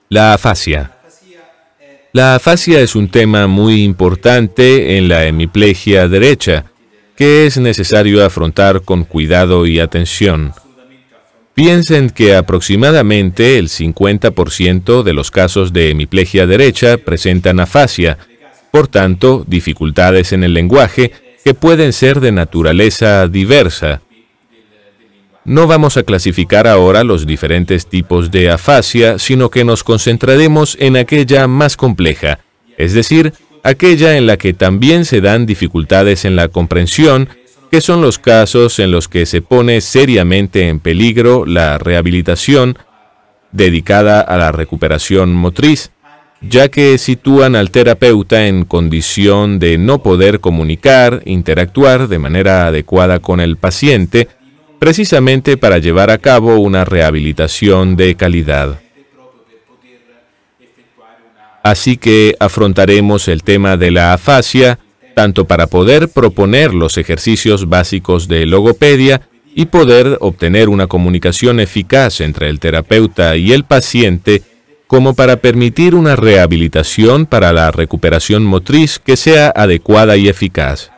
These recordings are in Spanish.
La afasia. La afasia es un tema muy importante en la hemiplegia derecha, que es necesario afrontar con cuidado y atención. Piensen que aproximadamente el 50% de los casos de hemiplegia derecha presentan afasia, por tanto, dificultades en el lenguaje que pueden ser de naturaleza diversa. No vamos a clasificar ahora los diferentes tipos de afasia, sino que nos concentraremos en aquella más compleja, es decir, aquella en la que también se dan dificultades en la comprensión, que son los casos en los que se pone seriamente en peligro la rehabilitación dedicada a la recuperación motriz, ya que sitúan al terapeuta en condición de no poder comunicar, interactuar de manera adecuada con el paciente, precisamente para llevar a cabo una rehabilitación de calidad. Así que afrontaremos el tema de la afasia, tanto para poder proponer los ejercicios básicos de logopedia y poder obtener una comunicación eficaz entre el terapeuta y el paciente, como para permitir una rehabilitación para la recuperación motriz que sea adecuada y eficaz.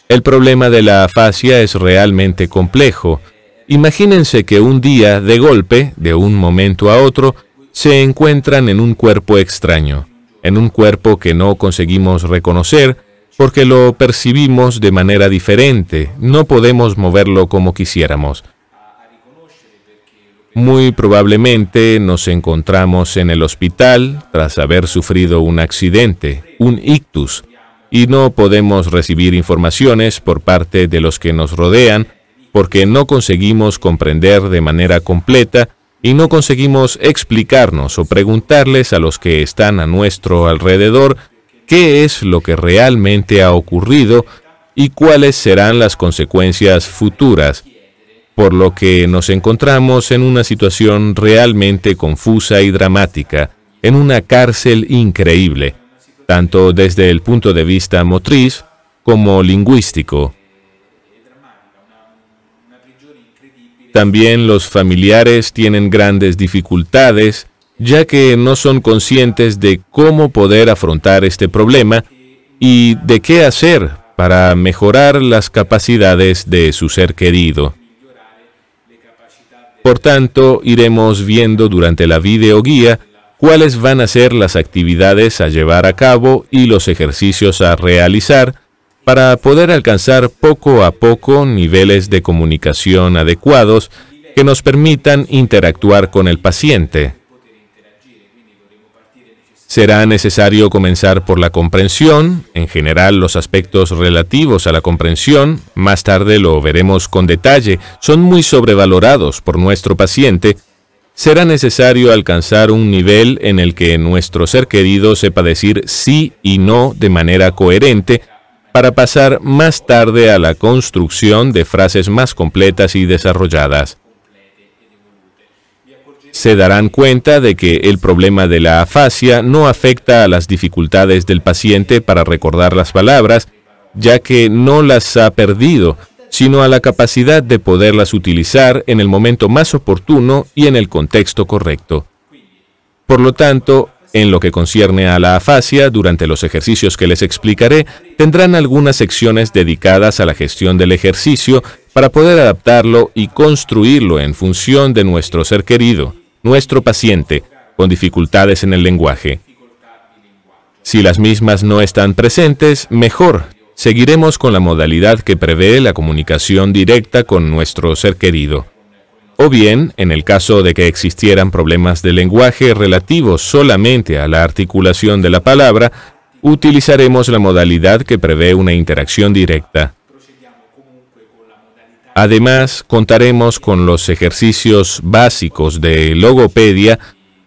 El problema de la afasia es realmente complejo. Imagínense que un día, de golpe, de un momento a otro, se encuentran en un cuerpo extraño, en un cuerpo que no conseguimos reconocer porque lo percibimos de manera diferente, no podemos moverlo como quisiéramos. Muy probablemente nos encontramos en el hospital tras haber sufrido un accidente, un ictus, y no podemos recibir informaciones por parte de los que nos rodean porque no conseguimos comprender de manera completa y no conseguimos explicarnos o preguntarles a los que están a nuestro alrededor qué es lo que realmente ha ocurrido y cuáles serán las consecuencias futuras, por lo que nos encontramos en una situación realmente confusa y dramática, en una cárcel increíble, tanto desde el punto de vista motriz como lingüístico. También los familiares tienen grandes dificultades, ya que no son conscientes de cómo poder afrontar este problema y de qué hacer para mejorar las capacidades de su ser querido. Por tanto, iremos viendo durante la videoguía cuáles van a ser las actividades a llevar a cabo y los ejercicios a realizar para poder alcanzar poco a poco niveles de comunicación adecuados que nos permitan interactuar con el paciente. Será necesario comenzar por la comprensión, en general los aspectos relativos a la comprensión, más tarde lo veremos con detalle, son muy sobrevalorados por nuestro paciente. Será necesario alcanzar un nivel en el que nuestro ser querido sepa decir sí y no de manera coherente, para pasar más tarde a la construcción de frases más completas y desarrolladas. Se darán cuenta de que el problema de la afasia no afecta a las dificultades del paciente para recordar las palabras, ya que no las ha perdido, sino a la capacidad de poderlas utilizar en el momento más oportuno y en el contexto correcto. Por lo tanto, en lo que concierne a la afasia, durante los ejercicios que les explicaré, tendrán algunas secciones dedicadas a la gestión del ejercicio para poder adaptarlo y construirlo en función de nuestro ser querido, nuestro paciente, con dificultades en el lenguaje. Si las mismas no están presentes, mejor. Seguiremos con la modalidad que prevé la comunicación directa con nuestro ser querido. O bien, en el caso de que existieran problemas de lenguaje relativos solamente a la articulación de la palabra, utilizaremos la modalidad que prevé una interacción directa. Además, contaremos con los ejercicios básicos de logopedia,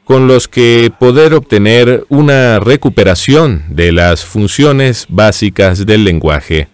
con los que poder obtener una recuperación de las funciones básicas del lenguaje.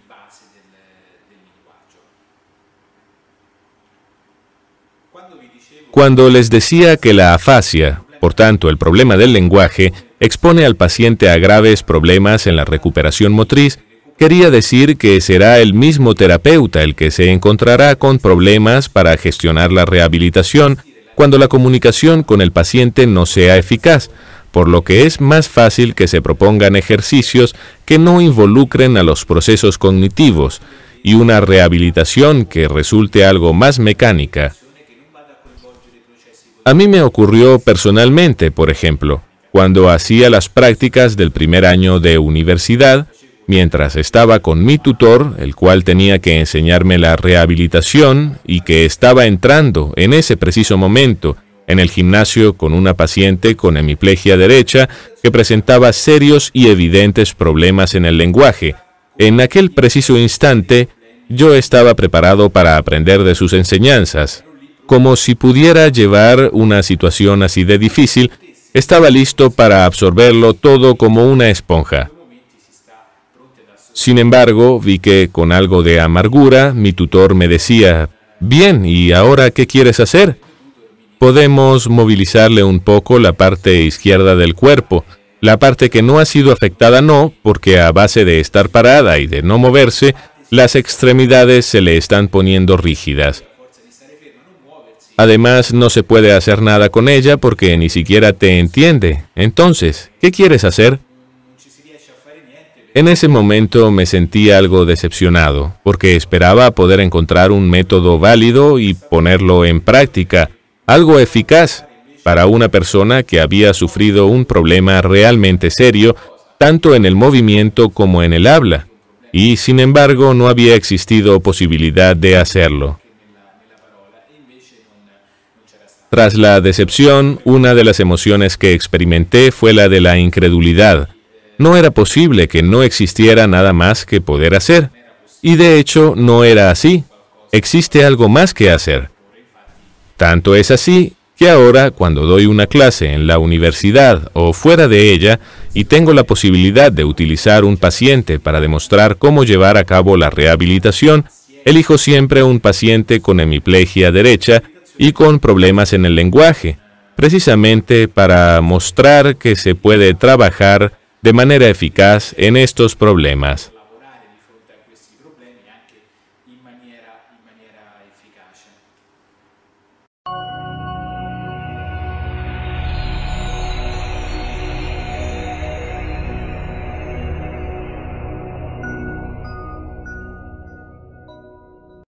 Cuando les decía que la afasia, por tanto el problema del lenguaje, expone al paciente a graves problemas en la recuperación motriz, quería decir que será el mismo terapeuta el que se encontrará con problemas para gestionar la rehabilitación cuando la comunicación con el paciente no sea eficaz, por lo que es más fácil que se propongan ejercicios que no involucren a los procesos cognitivos y una rehabilitación que resulte algo más mecánica. A mí me ocurrió personalmente, por ejemplo, cuando hacía las prácticas del primer año de universidad, mientras estaba con mi tutor, el cual tenía que enseñarme la rehabilitación y que estaba entrando en ese preciso momento en el gimnasio con una paciente con hemiplegia derecha que presentaba serios y evidentes problemas en el lenguaje. En aquel preciso instante, yo estaba preparado para aprender de sus enseñanzas. Como si pudiera llevar una situación así de difícil, estaba listo para absorberlo todo como una esponja. Sin embargo, vi que con algo de amargura, mi tutor me decía, «Bien, ¿y ahora qué quieres hacer? Podemos movilizarle un poco la parte izquierda del cuerpo. La parte que no ha sido afectada no, porque a base de estar parada y de no moverse, las extremidades se le están poniendo rígidas. Además, no se puede hacer nada con ella porque ni siquiera te entiende. Entonces, ¿qué quieres hacer?». En ese momento me sentí algo decepcionado, porque esperaba poder encontrar un método válido y ponerlo en práctica, algo eficaz para una persona que había sufrido un problema realmente serio, tanto en el movimiento como en el habla, y sin embargo no había existido posibilidad de hacerlo. Tras la decepción, una de las emociones que experimenté fue la de la incredulidad. No era posible que no existiera nada más que poder hacer. Y de hecho, no era así. Existe algo más que hacer. Tanto es así que ahora, cuando doy una clase en la universidad o fuera de ella y tengo la posibilidad de utilizar un paciente para demostrar cómo llevar a cabo la rehabilitación, elijo siempre un paciente con hemiplegia derecha y con problemas en el lenguaje, precisamente para mostrar que se puede trabajar de manera eficaz en estos problemas.